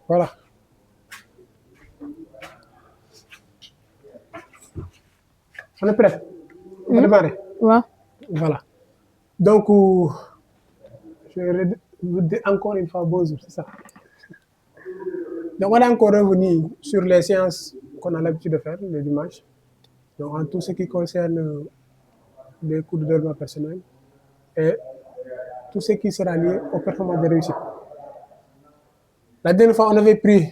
Voilà. On est prêt? On va démarrer. Ouais. Voilà. Donc, je vais vous dire encore une fois bonjour, c'est ça. Donc, on est encore revenu sur les séances qu'on a l'habitude de faire le dimanche. Donc, en tout ce qui concerne les cours de développement personnel et tout ce qui sera lié aux performances de réussite. La dernière fois, on avait pris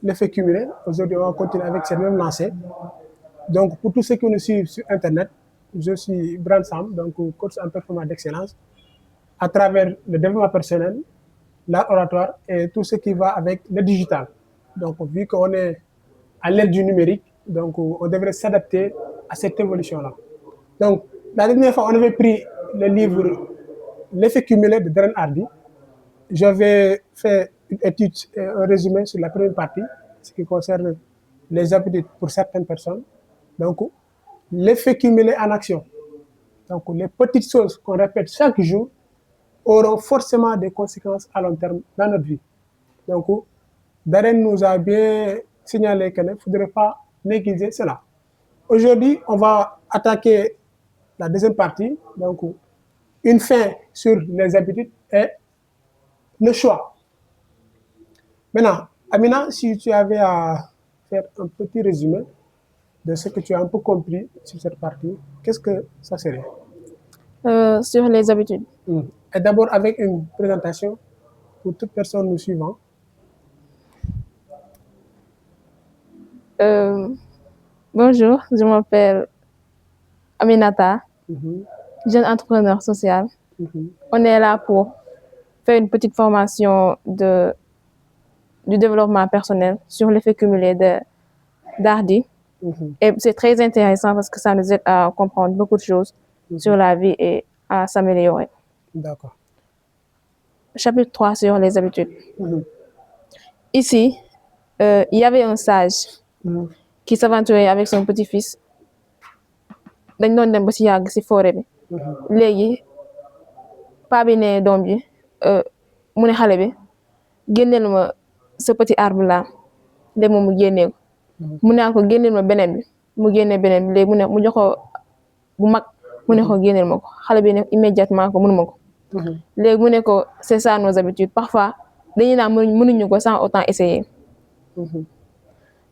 l'effet cumulé. Aujourd'hui, on va continuer avec cette même lancée. Donc, pour tous ceux qui nous suivent sur Internet, je suis Brand Sam, donc coach en performance d'excellence, à travers le développement personnel, l'art oratoire et tout ce qui va avec le digital. Donc, vu qu'on est à l'ère du numérique, donc on devrait s'adapter à cette évolution-là. Donc, la dernière fois, on avait pris le livre L'effet cumulé de Darren Hardy. J'avais fait une étude, un résumé sur la première partie, ce qui concerne les habitudes pour certaines personnes. Donc, l'effet cumulé en action. Donc, les petites choses qu'on répète chaque jour auront forcément des conséquences à long terme dans notre vie. Donc, Darren nous a bien signalé qu'il ne faudrait pas négliger cela. Aujourd'hui, on va attaquer la deuxième partie, donc une fin sur les habitudes et le choix. Maintenant, Amina, si tu avais à faire un petit résumé de ce que tu as un peu compris sur cette partie, qu'est-ce que ça serait? Sur les habitudes. Et d'abord avec une présentation pour toute personne nous suivant. Bonjour, je m'appelle Aminata, jeune entrepreneur social. On est là pour faire une petite formation du développement personnel sur l'effet cumulé d'Hardy. Et c'est très intéressant parce que ça nous aide à comprendre beaucoup de choses sur la vie et à s'améliorer. D'accord. Chapitre 3 sur les habitudes. Ici, il y avait un sage qui s'aventurait avec son petit-fils. dañ doon dem ba si yàgg si forêt bi. léegi paa bi ne doom bi mu ne xale bi génneel ma ce petit arbre là léegi moom mu génnee ko mu ne ko génneel ma beneen bi mu génnee beneen bi léegi mu jox ko bu mag mu ne ko génneel ma ko xale bi ne immédiatement ko mënuma ko. léegi mu ne ko c'est ça nos habitudes parfois dañuy naan mënuñu ko sans autant essayer.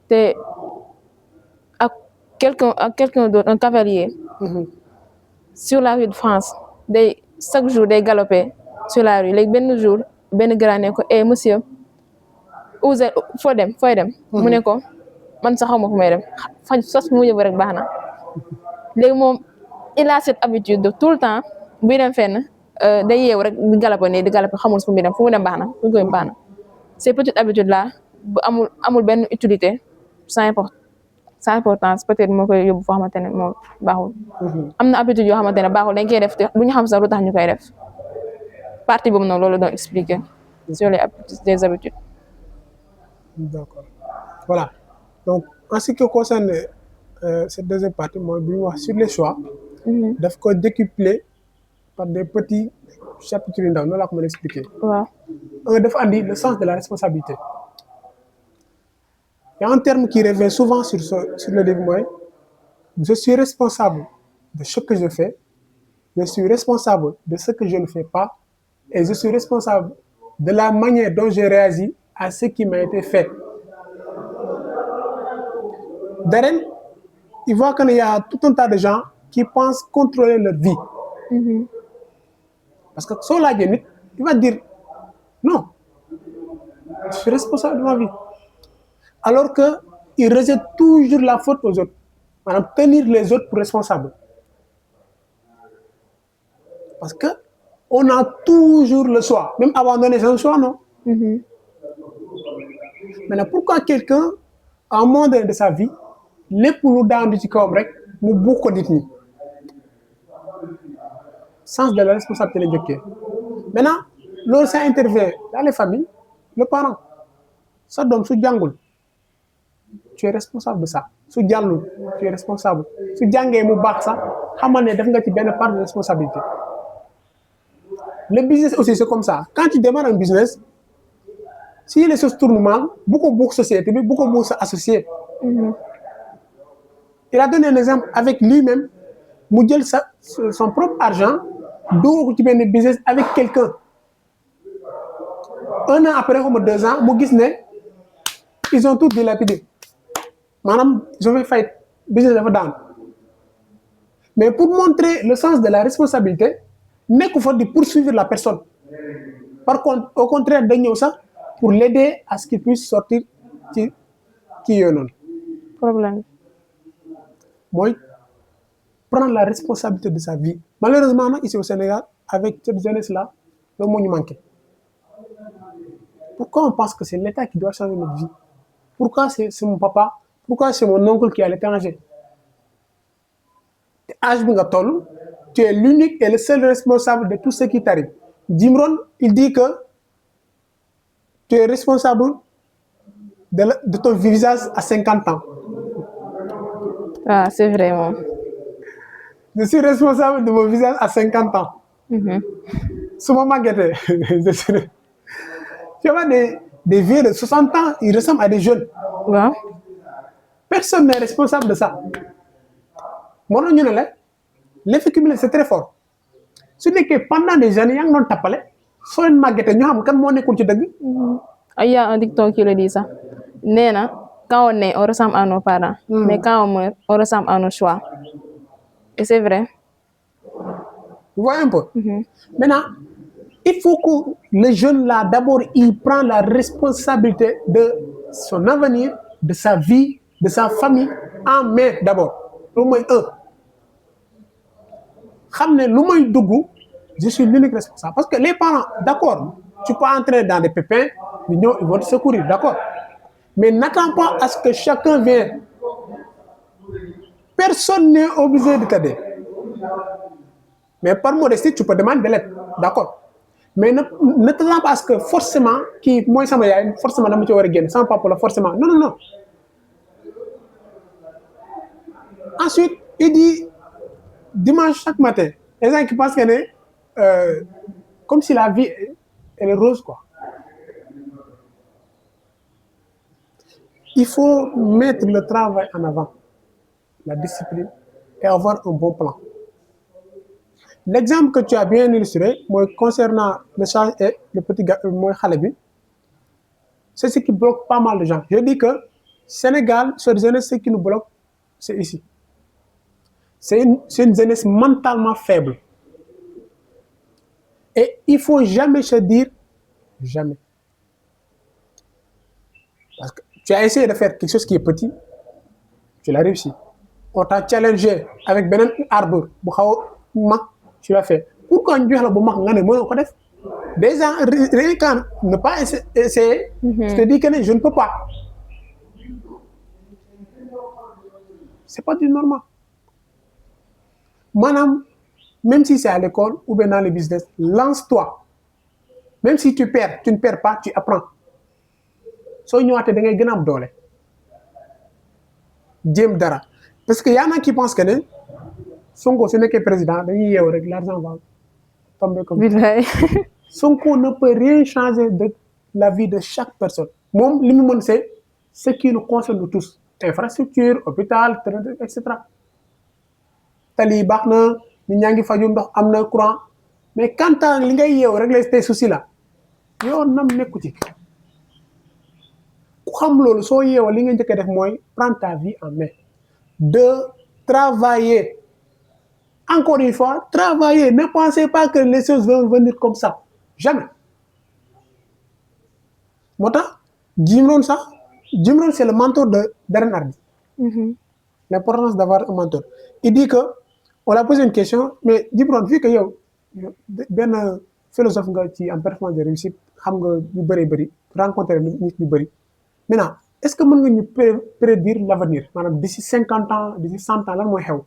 te ak quelqu'un d'autre, un cavalier, sur la rue de France, chaque jour, day galoper sur la rue. Léegi benn jour, benn grand ne ko monsieur, foo dem fooy dem. mu ne ko man sax xaw ma fu may dem fu mu yóbbu rek baax na. léegi moom il a cette habitude de tout le temps buy dem fenn day yeewu rek di galoper nii di galoper xamul fu mu dem baax na fu mu koy baax na. ces petites habitudes là bu amul benn utilité sans importance peut-être moo koy yóbbu foo xamante ne moom baaxul. am na habitude yoo xamante ne baaxul dañ koy def te bu ñu xam sax lu tax ñu koy def partie boobu noonu loolu doon expliquer sur les habitudes. D'accord. Voilà. Donc, en ce qui concerne cette deuxième partie, moi, sur les choix, daf ko décupler par des petits chapitres yu ndaw noonu laa ko mën a expliquer. waaw. dafa andi le sens de la responsabilité. Il y a un terme qui revient souvent sur le livre mooy je suis responsable de ce que je fais, je suis responsable de ce que je ne fais pas et je suis responsable de la manière dont je réagis à ce qui m'a été fait. Darren, il voit qu'il y a tout un tas de gens qui pensent contrôler leur vie. Parce que soo laajee nit il va dire non, je suis responsable de ma vie. Alors qu'il rejette toujours la faute aux autres. Maanaam tenir les autres pour responsables. Parce que on a toujours le choix. Même abandonner, c'est un choix, non? Maintenant, pourquoi quelqu'un, à un moment donné de sa vie, lépp lu daanu ci kawam rek mu buux ko nit ñi? Sens de la responsabilité la njëkkee. Maintenant, loolu ça intervient dans les familles. Le parent, sa doom su jàngul, tu es responsable de ça. Su jàllul, tu es responsable. Su jàngee mu baax sax xamal ne def nga ci benn part de responsabilité. Le business aussi c'est comme ça. Quand tu démarres un business, si les choses tournent mal, beaucoup de sociétés, beaucoup de associés. Il a donné un exemple avec lui-même, mu jël son propre argent, doo ci benn business avec quelqu'un. Un an après, comme 2 ans, mu gis ne ils ont tout dilapidé. Madame, je vais faire business dafa down. Mais pour montrer le sens de la responsabilité, nekku fa di poursuivre la personne. Par contre, au contraire, dañ ñëw sax pour l'aider à ce qu'il puisse sortir ci yooyu noonu. Problème. Mooy prendre la responsabilité de sa vie. Malheureusement nag ici au Sénégal, avec cette jeunesse-là, loolu moo ñu manqué. Pourquoi on pense que c'est l'État qui doit changer notre vie? Pourquoi c'est mon papa? Pourquoi c'est mon oncle qui est à l'étranger? Âge bi nga toll, tu es l'unique et le seul responsable de tout ce qui t'arrive. Jim Rohn, il dit que tu es responsable de ton visage à 50 ans. Ah, c'est vrai, moi. Je suis responsable de mon visage à 50 ans. Su ma màggetee, tu vois des vieux de 60 ans, ils ressemblent à des jeunes. Waaw. Personne n'est responsable de ça. Moo tax ñu ne la l'effet cumulé c'est très fort. Su nekkee pendant des années yaa ngi doon tappale soo leen màggetee ñu xam kan moo nekkul ci dëgg. Il y a un dicton qui le dit ça. Nee na, quand on est, on ressemble à nos parents. Mais quand on meurt, on ressemble à nos choix. Et c'est vrai. Vous voyez un peu? Maintenant, il faut que le jeune là, d'abord, il prend la responsabilité de son avenir, de sa vie, de sa famille en main d'abord. Loolu mooy xam ne lu may dugg, je suis l'unique responsable. Parce que les parents, d'accord, tu peux entrer dans des pépins, ils vont te secourir, d'accord. Mais n'attends pas à ce que chacun vienne. Personne n'est obligé de t'aider. Mais par modestie, tu peux demander de l'aide, d'accord. Mais ne t'attends pas à ce que forcément, moi, ça m'a forcément, dama ci war a génn, sama papa la forcément. Non, non, non. Ensuite, il dit, dimanche chaque matin, les gens qui pensent qu'elle est comme si la vie elle est rose, quoi. Il faut mettre le travail en avant, la discipline et avoir un bon plan. L'exemple que tu as bien illustré, moi, concernant le chat et le petit gars, moi, Khalebi, c'est ce qui bloque pas mal de gens. Je dis que Sénégal, sur les jeunesse, ce qui nous bloque, c'est ici. C'est une jeunesse mentalement faible. Et il ne faut jamais se dire jamais. Parce que tu as essayé de faire quelque chose qui est petit, tu l'as réussi. On t'a challengé avec un arbre, tu l'as fait. Pourquoi tu as fait? Déjà, rien qu'à ne pas essayer, je te dis que je ne peux pas. C'est pas du normal. Madame, même si c'est à l'école ou bien dans le business, lance-toi. Même si tu perds, tu ne perds pas, tu apprends. So ñëwaatee da ngay gën a am doole jéem dara parce que y en a qui pensent que ne Sonko su nekkee président dañuy yeewu rek l'argent va tomber comme Billahi. Sonko ne peut rien changer de la vie de chaque personne moom li mu mën c'est ce qui nous concerne tous infrastructure hôpital et cetera tali baax na nit ñaa ngi faju ndox am na courant mais quant à li ngay yeewu rek les tes soucis là yow nam nekku ci ku xam loolu soo yeewoo li nga njëkk a def mooy prendre ta vie en main de travailler encore une fois travailler ne pensez pas que les choses vont venir comme ça jamais moo tax Jim Rohn c'est le mentor de Darren Hardy. L'importance d'avoir un mentor. Il dit que on l'a posé une question mais Jim Rohn vu que yow benn philosophe nga ci en performance de réussite xam nga ñu bëri rencontrer nit ñu bëri. Maintenant, est-ce que mën nga ñu prédire l'avenir maanaam d'ici 50 ans d'ici 100 ans lan mooy xew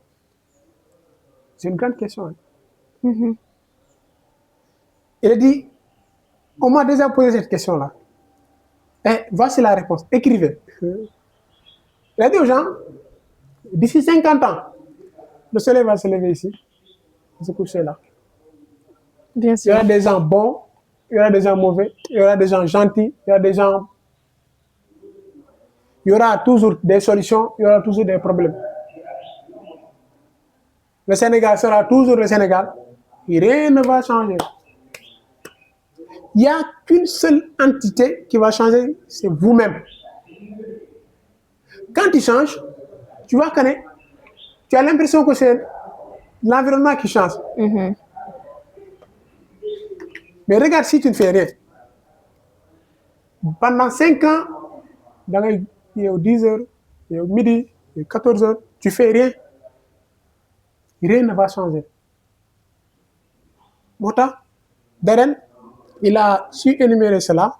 c'est une grande question. Il a dit on m'a déjà posé cette question-là et voici la réponse écrivez. Il a dit aux gens d'ici 50 ans le soleil va se lever ici se coucher là. Bien Il y sûr. aura des gens bons il y aura des gens mauvais, il y aura des gens gentils, il y aura des gens... Il y aura toujours des solutions, il y aura toujours des problèmes. Le Sénégal sera toujours le Sénégal. Et rien ne va changer. Il n'y a qu'une seule entité qui va changer, c'est vous-même. Quand tu changes, tu vas connaître, tu as l'impression que c'est l'environnement qui change. Mais regarde si tu ne fais rien. Pendant 5 ans, dans les 10 heures, midi, 14 heures, tu ne fais rien. Rien ne va changer. Mota, Darren, il a su énumérer cela.